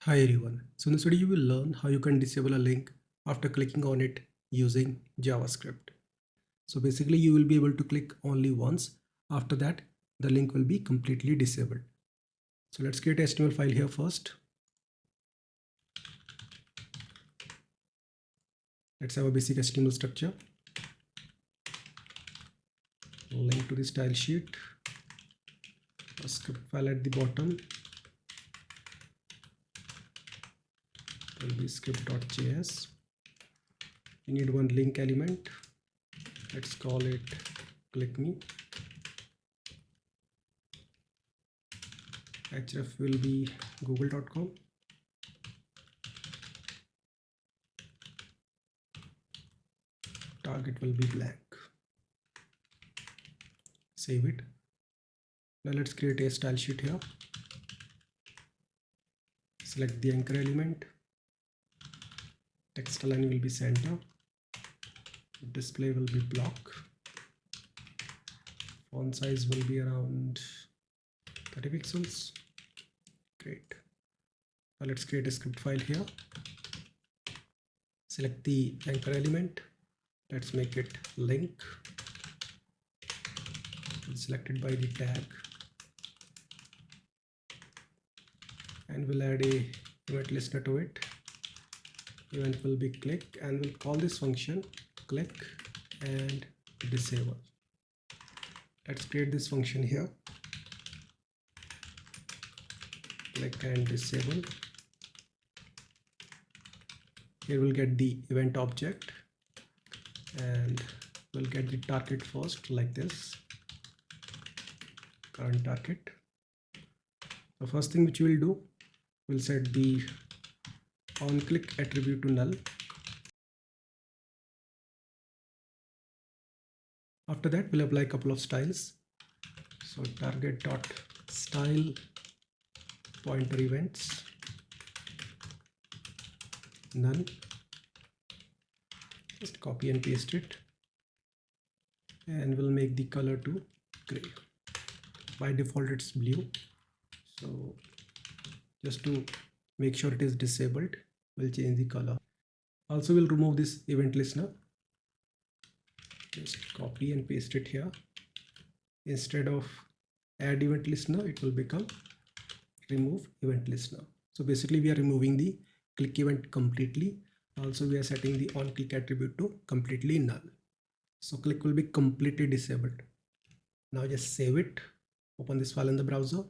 Hi everyone. So in this video you will learn how you can disable a link after clicking on it using JavaScript. So basically you will be able to click only once. After that the link will be completely disabled. So let's create a HTML file here first. Let's have a basic HTML structure. Link to the style sheet. A script file at the bottom. Will be script.js. We need one link element. Let's call it click me. href will be google.com. Target will be blank. Save it. Now let's create a style sheet here. Select the anchor element. Text align will be center. Display will be block. Font size will be around 30 pixels. Great. Now let's create a script file here. Select the anchor element. Let's make it link. Selected by the tag. And we'll add a event listener to it. Event will be click, and we'll call this function click and disable. Let's create this function here. Click and disable. Here we'll get the event object and we'll get the target first, like this. Current target. The first thing which we'll do, we'll set the onClick attribute to null. After that we'll apply a couple of styles. So target.style pointer events none. Just copy and paste it, and we'll make the color to gray. By default it's blue, so just to make sure it is disabled, we'll change the color. Also we'll remove this event listener. Just copy and paste it here. Instead of add event listener, it will become remove event listener. So basically we are removing the click event completely. Also we are setting the on click attribute to completely null. So click will be completely disabled. Now just save it. Open this file in the browser.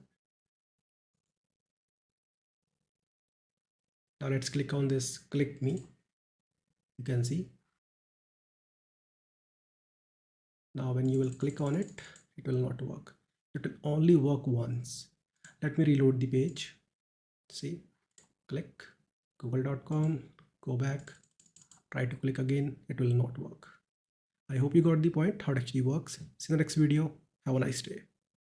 Now let's click on this click me. You can see. Now when you will click on it, it will not work. It will only work once. Let me reload the page. See, click google.com, go back, try to click again, it will not work. I hope you got the point how it actually works. See you in the next video. Have a nice day.